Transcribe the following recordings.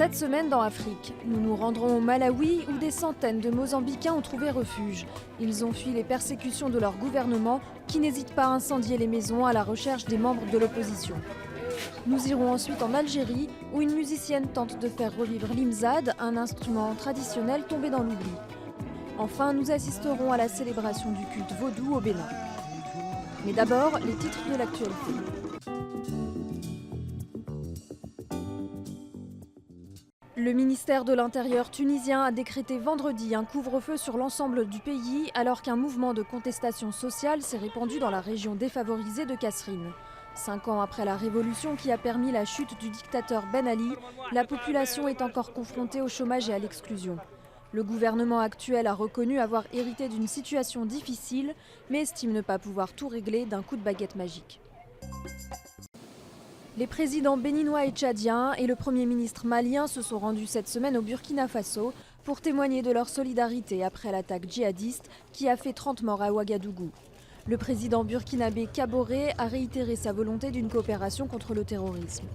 Cette semaine dans Afrique, nous nous rendrons au Malawi où des centaines de Mozambicains ont trouvé refuge. Ils ont fui les persécutions de leur gouvernement qui n'hésite pas à incendier les maisons à la recherche des membres de l'opposition. Nous irons ensuite en Algérie où une musicienne tente de faire revivre l'imzad, un instrument traditionnel tombé dans l'oubli. Enfin, nous assisterons à la célébration du culte vaudou au Bénin. Mais d'abord, les titres de l'actualité. Le ministère de l'Intérieur tunisien a décrété vendredi un couvre-feu sur l'ensemble du pays alors qu'un mouvement de contestation sociale s'est répandu dans la région défavorisée de Kasserine. 5 ans après la révolution qui a permis la chute du dictateur Ben Ali, la population est encore confrontée au chômage et à l'exclusion. Le gouvernement actuel a reconnu avoir hérité d'une situation difficile, mais estime ne pas pouvoir tout régler d'un coup de baguette magique. Les présidents béninois et tchadiens et le Premier ministre malien se sont rendus cette semaine au Burkina Faso pour témoigner de leur solidarité après l'attaque djihadiste qui a fait 30 morts à Ouagadougou. Le président burkinabé Kaboré a réitéré sa volonté d'une coopération contre le terrorisme.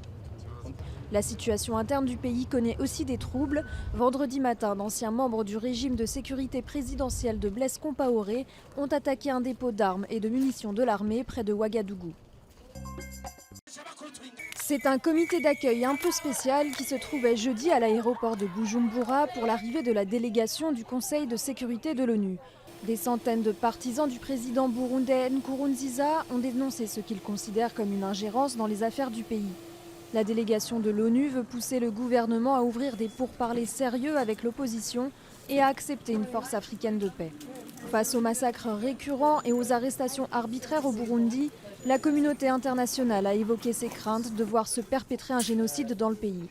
La situation interne du pays connaît aussi des troubles. Vendredi matin, d'anciens membres du régime de sécurité présidentielle de Blaise Compaoré ont attaqué un dépôt d'armes et de munitions de l'armée près de Ouagadougou. C'est un comité d'accueil un peu spécial qui se trouvait jeudi à l'aéroport de Bujumbura pour l'arrivée de la délégation du Conseil de sécurité de l'ONU. Des centaines de partisans du président burundais Nkurunziza ont dénoncé ce qu'ils considèrent comme une ingérence dans les affaires du pays. La délégation de l'ONU veut pousser le gouvernement à ouvrir des pourparlers sérieux avec l'opposition et à accepter une force africaine de paix. Face aux massacres récurrents et aux arrestations arbitraires au Burundi, la communauté internationale a évoqué ses craintes de voir se perpétrer un génocide dans le pays.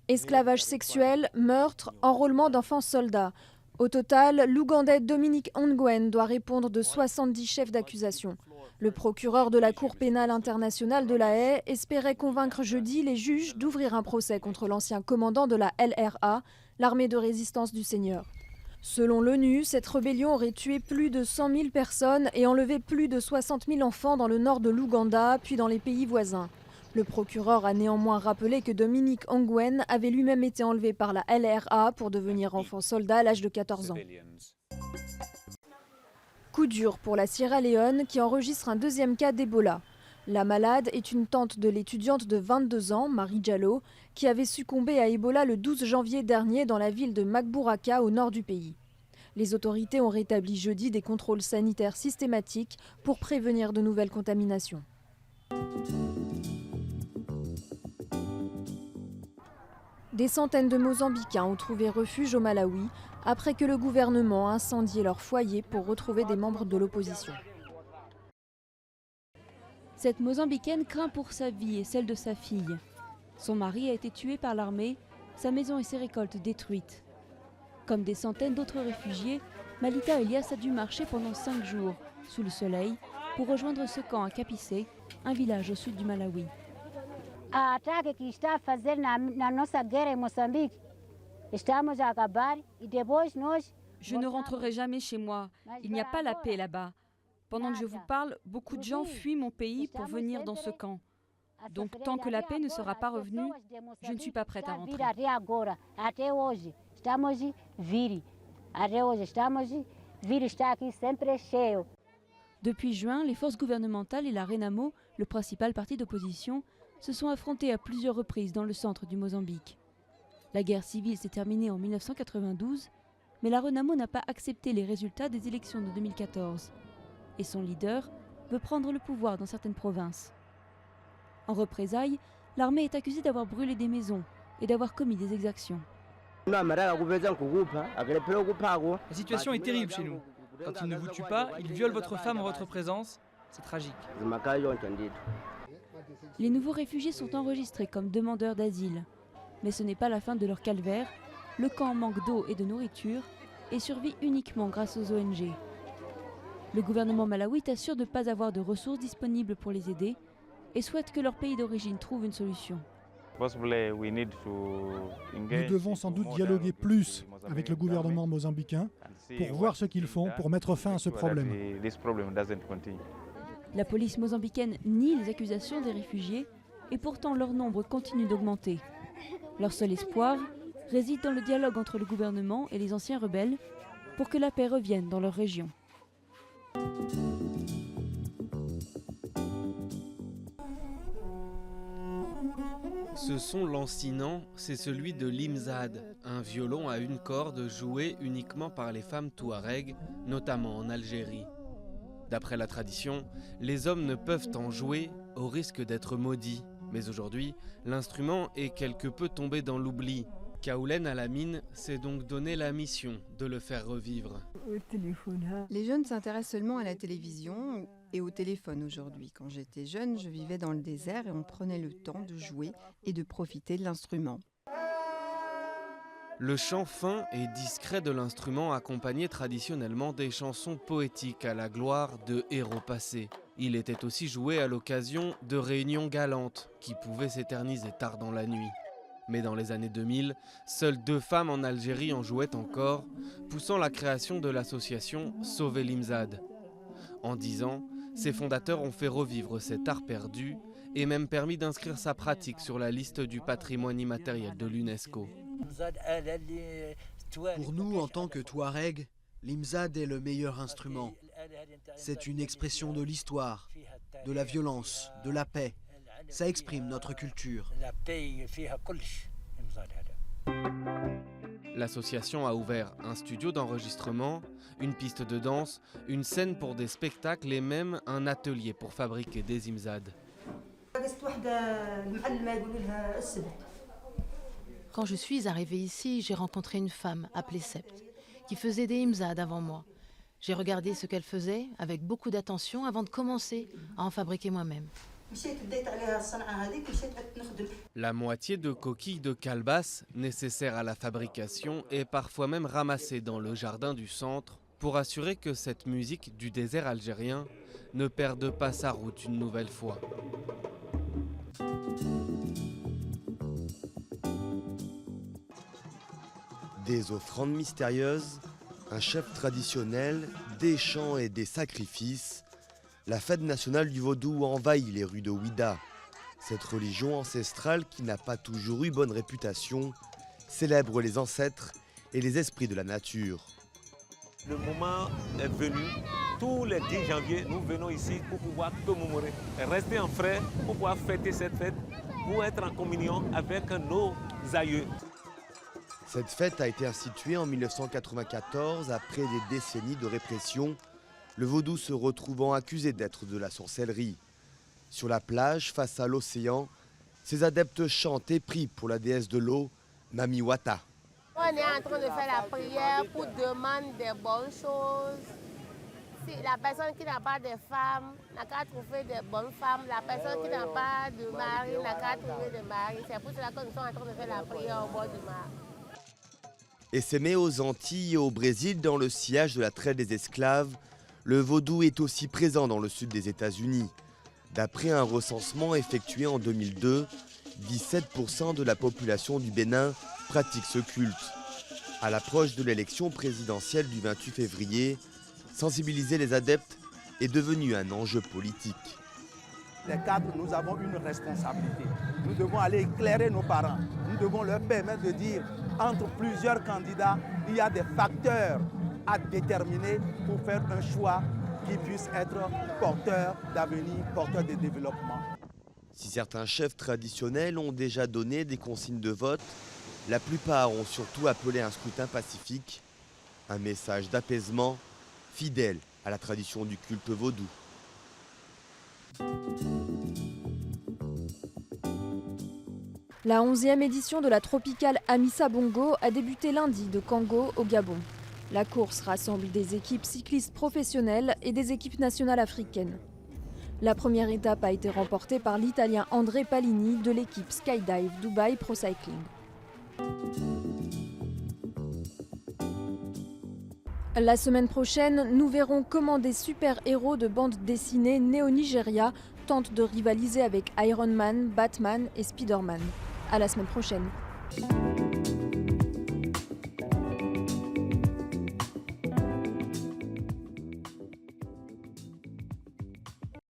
Esclavage sexuel, meurtre, enrôlement d'enfants soldats. Au total, l'Ougandais Dominique Ongwen doit répondre de 70 chefs d'accusation. Le procureur de la Cour pénale internationale de La Haye espérait convaincre jeudi les juges d'ouvrir un procès contre l'ancien commandant de la LRA, l'armée de résistance du Seigneur. Selon l'ONU, cette rébellion aurait tué plus de 100 000 personnes et enlevé plus de 60 000 enfants dans le nord de l'Ouganda, puis dans les pays voisins. Le procureur a néanmoins rappelé que Dominique Ongwen avait lui-même été enlevé par la LRA pour devenir enfant soldat à l'âge de 14 ans. Coup dur pour la Sierra Leone qui enregistre un deuxième cas d'Ebola. La malade est une tante de l'étudiante de 22 ans, Marie Diallo, qui avait succombé à Ebola le 12 janvier dernier dans la ville de Magburaka au nord du pays. Les autorités ont rétabli jeudi des contrôles sanitaires systématiques pour prévenir de nouvelles contaminations. Des centaines de Mozambicains ont trouvé refuge au Malawi après que le gouvernement a incendié leur foyer pour retrouver des membres de l'opposition. Cette Mozambicaine craint pour sa vie et celle de sa fille. Son mari a été tué par l'armée, sa maison et ses récoltes détruites. Comme des centaines d'autres réfugiés, Malita Elias a dû marcher pendant 5 jours, sous le soleil, pour rejoindre ce camp à Kapissé, un village au sud du Malawi. Je ne rentrerai jamais chez moi. Il n'y a pas la paix là-bas. Pendant que je vous parle, beaucoup de gens fuient mon pays pour venir dans ce camp. Donc tant que la paix ne sera pas revenue, je ne suis pas prête à rentrer. Depuis juin, les forces gouvernementales et la Renamo, le principal parti d'opposition, se sont affrontés à plusieurs reprises dans le centre du Mozambique. La guerre civile s'est terminée en 1992, mais la Renamo n'a pas accepté les résultats des élections de 2014. Et son leader veut prendre le pouvoir dans certaines provinces. En représailles, l'armée est accusée d'avoir brûlé des maisons et d'avoir commis des exactions. La situation est terrible chez nous. Quand ils ne vous tuent pas, ils violent votre femme en votre présence. C'est tragique. Les nouveaux réfugiés sont enregistrés comme demandeurs d'asile. Mais ce n'est pas la fin de leur calvaire. Le camp manque d'eau et de nourriture et survit uniquement grâce aux ONG. Le gouvernement malawi assure de ne pas avoir de ressources disponibles pour les aider et souhaite que leur pays d'origine trouve une solution. Nous devons sans doute dialoguer plus avec le gouvernement mozambicain pour voir ce qu'ils font pour mettre fin à ce problème. La police mozambicaine nie les accusations des réfugiés et pourtant leur nombre continue d'augmenter. Leur seul espoir réside dans le dialogue entre le gouvernement et les anciens rebelles pour que la paix revienne dans leur région. Ce son lancinant, c'est celui de l'imzad, un violon à une corde joué uniquement par les femmes touaregs, notamment en Algérie. D'après la tradition, les hommes ne peuvent en jouer au risque d'être maudits. Mais aujourd'hui, l'instrument est quelque peu tombé dans l'oubli. Kaoulen Alamine s'est donc donné la mission de le faire revivre. Les jeunes s'intéressent seulement à la télévision et au téléphone aujourd'hui. Quand j'étais jeune, je vivais dans le désert et on prenait le temps de jouer et de profiter de l'instrument. Le chant fin et discret de l'instrument accompagnait traditionnellement des chansons poétiques à la gloire de héros passés. Il était aussi joué à l'occasion de réunions galantes qui pouvaient s'éterniser tard dans la nuit. Mais dans les années 2000, seules 2 femmes en Algérie en jouaient encore, poussant la création de l'association Sauver l'Imzad. En 10 ans, ses fondateurs ont fait revivre cet art perdu et même permis d'inscrire sa pratique sur la liste du patrimoine immatériel de l'UNESCO. Pour nous, en tant que Touareg, l'imzad est le meilleur instrument. C'est une expression de l'histoire, de la violence, de la paix. Ça exprime notre culture. L'association a ouvert un studio d'enregistrement, une piste de danse, une scène pour des spectacles et même un atelier pour fabriquer des imzad. Quand je suis arrivée ici, j'ai rencontré une femme appelée Sept, qui faisait des imzad avant moi. J'ai regardé ce qu'elle faisait avec beaucoup d'attention avant de commencer à en fabriquer moi-même. La moitié de coquilles de calebasse nécessaires à la fabrication est parfois même ramassée dans le jardin du centre pour assurer que cette musique du désert algérien ne perde pas sa route une nouvelle fois. Des offrandes mystérieuses, un chef traditionnel, des chants et des sacrifices, la fête nationale du vaudou envahit les rues de Ouida. Cette religion ancestrale, qui n'a pas toujours eu bonne réputation, célèbre les ancêtres et les esprits de la nature. Le moment est venu. Tous les 10 janvier, nous venons ici pour pouvoir commémorer, rester en frères, pour pouvoir fêter cette fête, pour être en communion avec nos aïeux. Cette fête a été instituée en 1994 après des décennies de répression, le vaudou se retrouvant accusé d'être de la sorcellerie. Sur la plage, face à l'océan, ses adeptes chantent et prient pour la déesse de l'eau, Mami Wata. On est en train de faire la prière pour demander des bonnes choses. Si la personne qui n'a pas de femme n'a qu'à trouver des bonnes femmes, la personne qui n'a pas de mari n'a qu'à trouver des maris. C'est pour cela que nous sommes en train de faire la prière au bord du mar. Essaimé aux Antilles et au Brésil dans le sillage de la traite des esclaves, le vaudou est aussi présent dans le sud des États-Unis. D'après un recensement effectué en 2002, 17% de la population du Bénin pratique ce culte. À l'approche de l'élection présidentielle du 28 février, sensibiliser les adeptes est devenu un enjeu politique. Les cadres, nous avons une responsabilité. Nous devons aller éclairer nos parents. Nous devons leur permettre de dire, entre plusieurs candidats, il y a des facteurs à déterminer pour faire un choix qui puisse être porteur d'avenir, porteur de développement. Si certains chefs traditionnels ont déjà donné des consignes de vote, la plupart ont surtout appelé à un scrutin pacifique, un message d'apaisement fidèle à la tradition du culte vaudou. La 11e édition de la tropicale Amissa Bongo a débuté lundi de Kango au Gabon. La course rassemble des équipes cyclistes professionnelles et des équipes nationales africaines. La première étape a été remportée par l'Italien André Palini de l'équipe Skydive Dubai Pro Cycling. La semaine prochaine, nous verrons comment des super-héros de bande dessinée nés au Nigeria tentent de rivaliser avec Iron Man, Batman et Spider-Man. À la semaine prochaine.